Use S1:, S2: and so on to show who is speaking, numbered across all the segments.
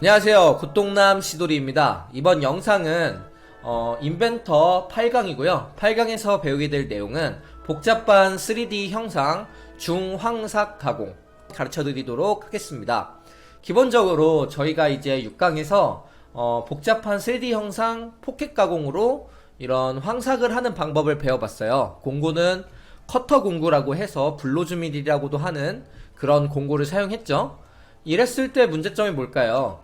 S1: 안녕하세요. 굿동남 시도리입니다. 이번 영상은 인벤터 8강이고요. 8강에서 배우게 될 내용은 복잡한 3D 형상 중황삭 가공 가르쳐 드리도록 하겠습니다. 기본적으로 저희가 이제 6강에서 복잡한 3D 형상 포켓 가공으로 이런 황삭을 하는 방법을 배워봤어요. 공구는 커터 공구라고 해서 블로즈밀이라고도 하는 그런 공구를 사용했죠. 이랬을 때 문제점이 뭘까요?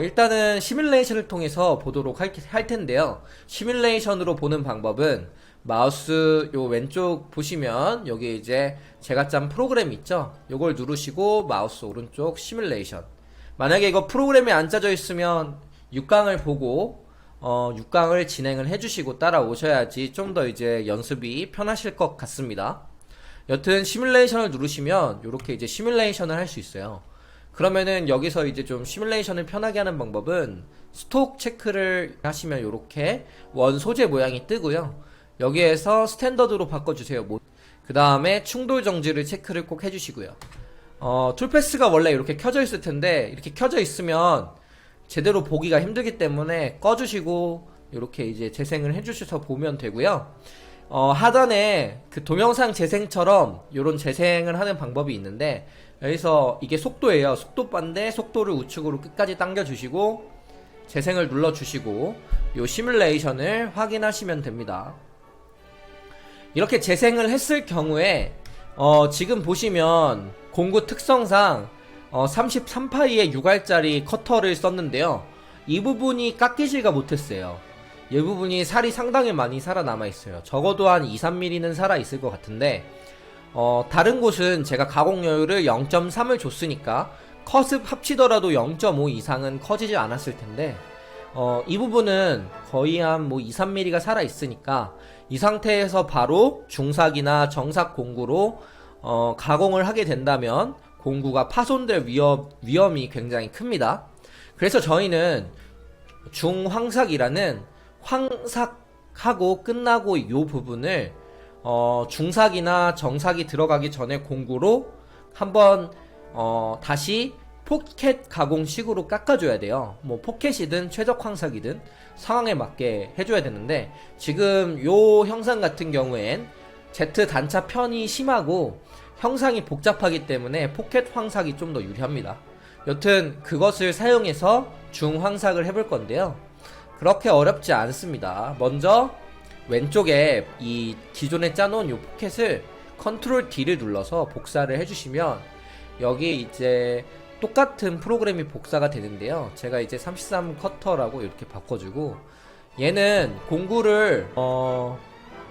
S1: 일단은 시뮬레이션을 통해서 보도록 할 텐데요. 시뮬레이션으로 보는 방법은 마우스 요 왼쪽 보시면 여기 이제 제가 짠 프로그램 있죠? 요걸 누르시고 마우스 오른쪽 시뮬레이션. 만약에 이거 프로그램이 안 짜져 있으면 6강을 보고 6강을 진행을 해주시고 따라오셔야지 좀 더 이제 연습이 편하실 것 같습니다. 여튼 시뮬레이션을 누르시면 이렇게 이제 시뮬레이션을 할 수 있어요. 그러면은 여기서 이제 좀 시뮬레이션을 편하게 하는 방법은 스톡 체크를 하시면 이렇게 원 소재 모양이 뜨고요. 여기에서 스탠더드로 바꿔주세요. 그 다음에 충돌 정지를 체크를 꼭 해주시고요. 툴패스가 원래 이렇게 켜져 있을 텐데 이렇게 켜져 있으면 제대로 보기가 힘들기 때문에 꺼주시고 이렇게 이제 재생을 해주셔서 보면 되고요. 하단에 그 동영상 재생처럼 이런 재생을 하는 방법이 있는데 여기서 이게 속도예요. 속도바인데 속도를 우측으로 끝까지 당겨주시고 재생을 눌러주시고 요 시뮬레이션을 확인하시면 됩니다. 이렇게 재생을 했을 경우에 지금 보시면 공구 특성상 33파이의 6알짜리 커터를 썼는데요. 이 부분이 깎이지가 못했어요. 이 부분이 살이 상당히 많이 살아남아 있어요. 적어도 한 2-3mm는 살아 있을 것 같은데 다른 곳은 제가 가공여율을 0.3을 줬으니까 컷을 합치더라도 0.5 이상은 커지지 않았을 텐데 이 부분은 거의 한 뭐 2-3mm가 살아 있으니까 이 상태에서 바로 중삭이나 정삭 공구로 가공을 하게 된다면 공구가 파손될 위험이 굉장히 큽니다. 그래서 저희는 중황삭이라는 황삭하고 끝나고 이 부분을 중삭이나 정삭이 들어가기 전에 공구로 한번 다시 포켓 가공식으로 깎아줘야 돼요. 뭐 포켓이든 최적 황삭이든 상황에 맞게 해줘야 되는데 지금 요 형상 같은 경우엔 Z 단차 편이 심하고 형상이 복잡하기 때문에 포켓 황삭이 좀 더 유리합니다. 여튼 그것을 사용해서 중황삭을 해볼 건데요. 그렇게 어렵지 않습니다. 먼저 왼쪽에 이 기존에 짜놓은 요 포켓을 컨트롤 D를 눌러서 복사를 해주시면 여기 이제 똑같은 프로그램이 복사가 되는데요. 제가 이제 33 커터라고 이렇게 바꿔주고 얘는 공구를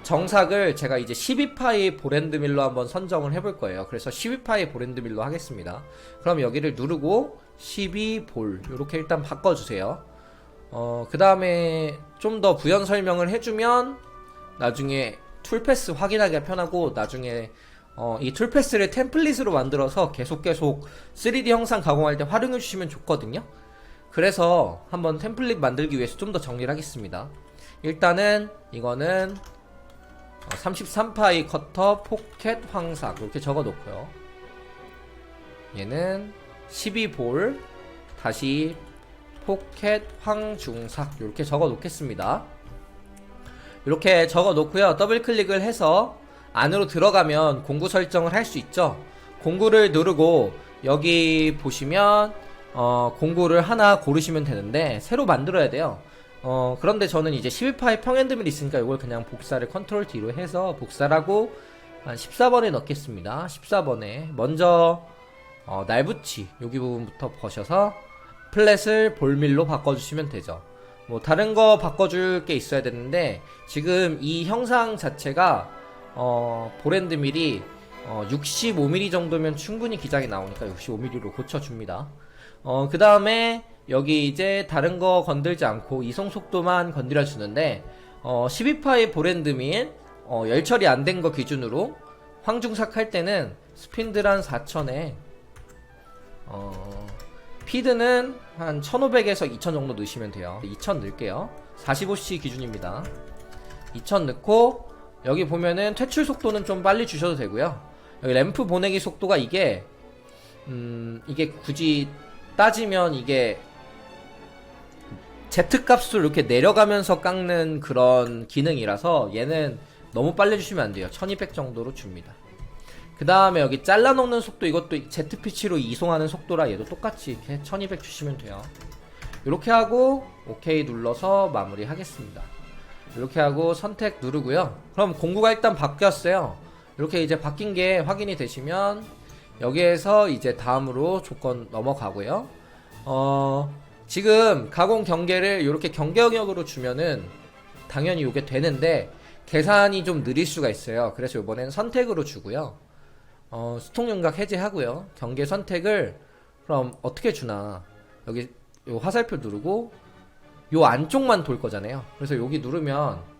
S1: 정삭을 제가 이제 12파이 보랜드밀로 한번 선정을 해볼 거예요. 그래서 12파이 보랜드밀로 하겠습니다. 그럼 여기를 누르고 12볼 이렇게 일단 바꿔주세요. 그 다음에 좀 더 부연 설명을 해주면 나중에 툴패스 확인하기가 편하고 나중에 이 툴패스를 템플릿으로 만들어서 계속 3D 형상 가공할 때 활용해 주시면 좋거든요. 그래서 한번 템플릿 만들기 위해서 좀 더 정리를 하겠습니다. 일단은 이거는 33파이 커터 포켓 황삭 이렇게 적어 놓고요. 얘는 12볼 다시 포켓 황중삭 이렇게 적어 놓겠습니다. 이렇게 적어 놓고요. 더블 클릭을 해서 안으로 들어가면 공구 설정을 할 수 있죠. 공구를 누르고 여기 보시면 공구를 하나 고르시면 되는데 새로 만들어야 돼요. 그런데 저는 이제 12파이 평엔드밀이 있으니까 이걸 그냥 복사를 컨트롤 D로 해서 복사를 하고 한 14번에 넣겠습니다. 14번에 먼저 날붙이 여기 부분부터 버셔서 플랫을 볼밀로 바꿔주시면 되죠. 뭐 다른 거 바꿔줄 게 있어야 되는데 지금 이 형상 자체가 보랜드밀이 65mm 정도면 충분히 기장이 나오니까 65mm로 고쳐줍니다. 그 다음에 여기 이제 다른 거 건들지 않고 이송 속도만 건드려 주는데 12파이 보랜드밀 열 처리 안 된 거 기준으로 황중삭 할 때는 스핀들 한 4000에 피드는 한 1500에서 2000 정도 넣으시면 돼요. 2000 넣을게요. 45C 기준입니다. 2000 넣고 여기 보면은 퇴출 속도는 좀 빨리 주셔도 되고요. 여기 램프 보내기 속도가 이게 굳이 따지면 이게 Z 값을 이렇게 내려가면서 깎는 그런 기능이라서 얘는 너무 빨리 주시면 안 돼요. 1200 정도로 줍니다. 그 다음에 여기 잘라놓는 속도, 이것도 Z피치로 이송하는 속도라 얘도 똑같이 이렇게 1200 주시면 돼요. 이렇게 하고 OK 눌러서 마무리 하겠습니다. 이렇게 하고 선택 누르고요. 그럼 공구가 일단 바뀌었어요. 이렇게 이제 바뀐 게 확인이 되시면 여기에서 이제 다음으로 조건 넘어가고요. 지금 가공 경계를 이렇게 경계 영역으로 주면은 당연히 이게 되는데 계산이 좀 느릴 수가 있어요. 그래서 이번엔 선택으로 주고요. 수통 윤곽 해제하고요. 경계 선택을 그럼 어떻게 주나, 여기 요 화살표 누르고 요 안쪽만 돌 거잖아요. 그래서 여기 누르면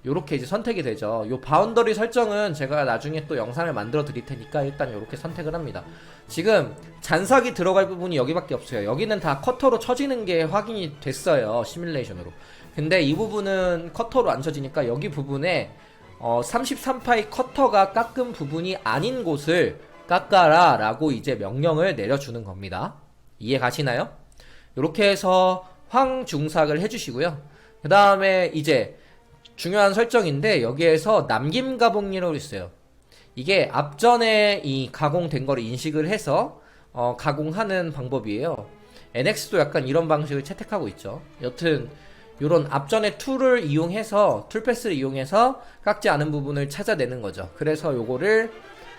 S1: 요렇게 이제 선택이 되죠. 요 바운더리 설정은 제가 나중에 또 영상을 만들어 드릴 테니까 일단 요렇게 선택을 합니다. 지금 잔삭이 들어갈 부분이 여기밖에 없어요. 여기는 다 커터로 쳐지는 게 확인이 됐어요, 시뮬레이션으로. 근데 이 부분은 커터로 안 쳐지니까 여기 부분에 33파이 커터가 깎은 부분이 아닌 곳을 깎아라 라고 이제 명령을 내려주는 겁니다. 이해 가시나요? 요렇게 해서 황중삭을 해주시고요. 그 다음에 이제 중요한 설정인데 여기에서 남김 가공이라고 있어요. 이게 앞전에 이 가공된 거를 인식을 해서 가공하는 방법이에요. NX도 약간 이런 방식을 채택하고 있죠. 여튼 요런 앞전에 툴을 이용해서, 툴패스를 이용해서 깎지 않은 부분을 찾아내는 거죠. 그래서 요거를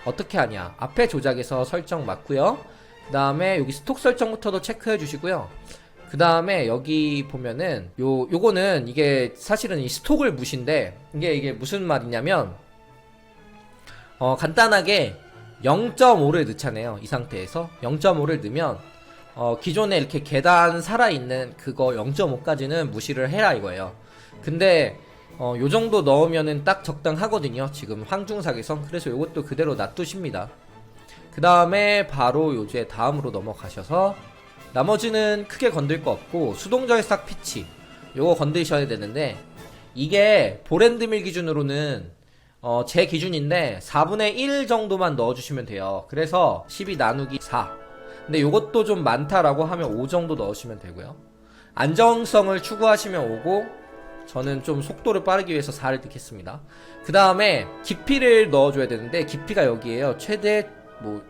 S1: 어떻게 하냐, 앞에 조작에서 설정 맞고요. 그 다음에 여기 스톡 설정부터도 체크해 주시고요. 그 다음에 여기 보면은 요거는 이게 사실은 이 스톡을 무시인데 이게 무슨 말이냐면 간단하게 0.5를 넣잖아요. 이 상태에서 0.5를 넣으면 기존에 이렇게 계단 살아있는 그거 0.5까지는 무시를 해라 이거예요. 근데 요 정도 넣으면은 딱 적당하거든요, 지금 황중삭에선. 그래서 요것도 그대로 놔두십니다. 그 다음에 바로 요제 다음으로 넘어가셔서 나머지는 크게 건들 거 없고, 수동절삭 피치 요거 건드셔야 되는데, 이게 보랜드밀 기준으로는 제 기준인데 4분의 1 정도만 넣어주시면 돼요. 그래서 12 나누기 4. 근데 요것도 좀 많다라고 하면 5 정도 넣으시면 되고요. 안정성을 추구하시면 5고, 저는 좀 속도를 빠르기 위해서 4를 넣겠습니다. 그 다음에 깊이를 넣어줘야 되는데, 깊이가 여기에요. 최대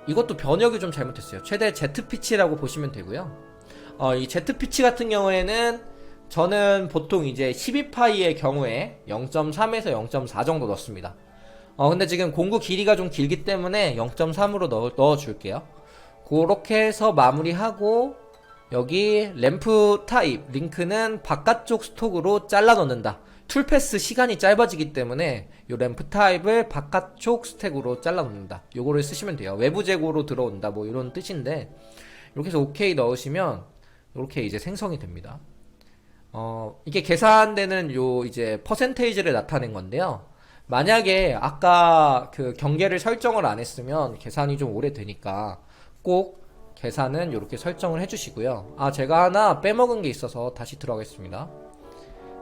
S1: 이것도 번역이 좀 잘못했어요. 최대 Z피치라고 보시면 되고요. 이 Z피치 같은 경우에는 저는 보통 이제 12파이의 경우에 0.3에서 0.4 정도 넣습니다. 근데 지금 공구 길이가 좀 길기 때문에 0.3으로 넣어줄게요. 그렇게 해서 마무리하고, 여기 램프 타입 링크는 바깥쪽 스톡으로 잘라 넣는다. 툴패스 시간이 짧아지기 때문에 요 램프 타입을 바깥쪽 스택으로 잘라 놓는다. 요거를 쓰시면 돼요. 외부 재고로 들어온다, 뭐 이런 뜻인데, 이렇게 해서 OK 넣으시면 이렇게 이제 생성이 됩니다. 이게 계산되는 요 이제 퍼센테이지를 나타낸 건데요. 만약에 아까 그 경계를 설정을 안 했으면 계산이 좀 오래 되니까 꼭 계산은 이렇게 설정을 해주시고요. 제가 하나 빼먹은 게 있어서 다시 들어가겠습니다.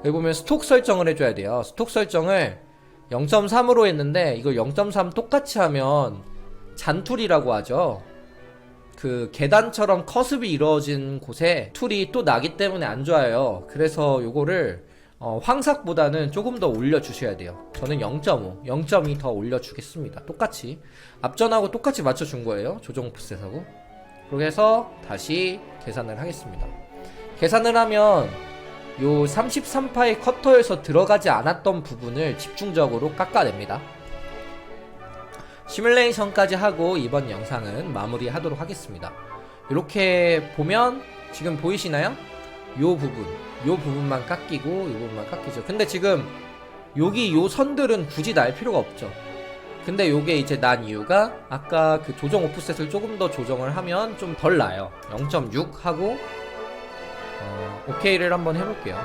S1: 여기 보면 스톡 설정을 해줘야 돼요. 스톡 설정을 0.3으로 했는데 이걸 0.3 똑같이 하면 잔툴이라고 하죠. 그 계단처럼 커습이 이루어진 곳에 툴이 또 나기 때문에 안 좋아요. 그래서 요거를 황삭보다는 조금 더 올려주셔야 돼요. 저는 0.5, 0.2 더 올려주겠습니다. 똑같이 앞전하고 똑같이 맞춰준 거예요. 조정 오프셋하고. 그렇게 해서 다시 계산을 하겠습니다. 계산을 하면 요 33파의 커터에서 들어가지 않았던 부분을 집중적으로 깎아냅니다. 시뮬레이션까지 하고 이번 영상은 마무리하도록 하겠습니다. 이렇게 보면 지금 보이시나요? 요 부분만 깎이고 요 부분만 깎이죠. 근데 지금 여기 요 선들은 굳이 날 필요가 없죠. 근데 요게 이제 난 이유가 아까 그 조정 오프셋을 조금 더 조정을 하면 좀 덜 나요. 0.6 하고 OK를 한번 해볼게요.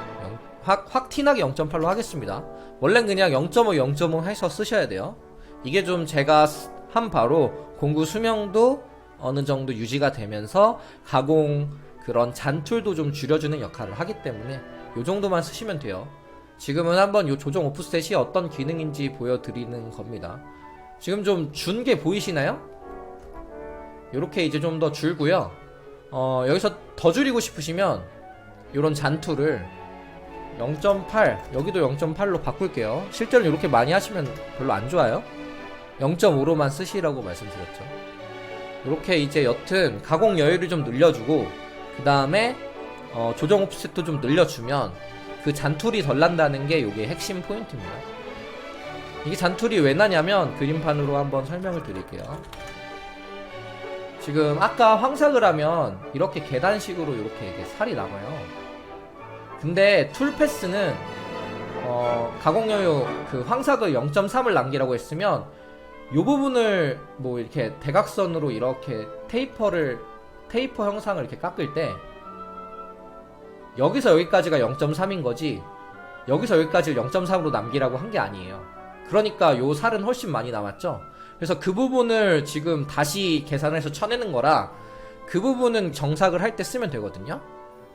S1: 확 티나게 0.8로 하겠습니다. 원래는 그냥 0.5, 0.5 해서 쓰셔야 돼요. 이게 좀 제가 한 바로 공구 수명도 어느 정도 유지가 되면서 가공 그런 잔툴도 좀 줄여주는 역할을 하기 때문에 요 정도만 쓰시면 돼요. 지금은 한번 요 조정 오프셋이 어떤 기능인지 보여드리는 겁니다. 지금 좀 준 게 보이시나요? 요렇게 이제 좀 더 줄고요. 여기서 더 줄이고 싶으시면 요런 잔툴을 0.8 여기도 0.8로 바꿀게요. 실제로 이렇게 많이 하시면 별로 안 좋아요. 0.5로만 쓰시라고 말씀드렸죠. 이렇게 이제 여튼 가공 여유를 좀 늘려주고 그 다음에 조정 옵셋도 좀 늘려주면 그 잔툴이 덜 난다는 게 요게 핵심 포인트입니다. 이게 잔툴이 왜 나냐면 그림판으로 한번 설명을 드릴게요. 지금 아까 황삭을 하면 이렇게 계단식으로 이렇게 살이 남아요. 근데 툴패스는 가공여유 그 황삭을 0.3을 남기라고 했으면 요 부분을 뭐 이렇게 대각선으로 이렇게 테이퍼 형상을 이렇게 깎을 때 여기서 여기까지가 0.3인 거지 여기서 여기까지를 0.3으로 남기라고 한 게 아니에요. 그러니까 요 살은 훨씬 많이 남았죠. 그래서 그 부분을 지금 다시 계산해서 쳐내는 거라 그 부분은 정삭을 할 때 쓰면 되거든요.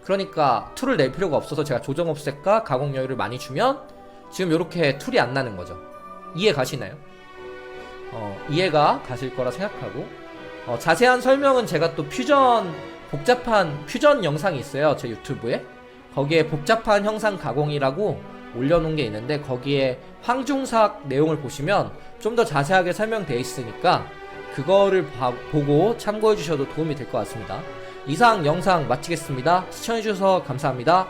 S1: 그러니까 툴을 낼 필요가 없어서 제가 조정 옵셋과 가공 여유를 많이 주면 지금 요렇게 툴이 안 나는 거죠. 이해 가시나요? 이해가 가실 거라 생각하고 자세한 설명은 제가 또 복잡한 퓨전 영상이 있어요. 제 유튜브에. 거기에 복잡한 형상 가공이라고 올려놓은 게 있는데 거기에 황중삭 내용을 보시면 좀 더 자세하게 설명되어 있으니까 그거를 보고 참고해 주셔도 도움이 될 것 같습니다. 이상 영상 마치겠습니다. 시청해 주셔서 감사합니다.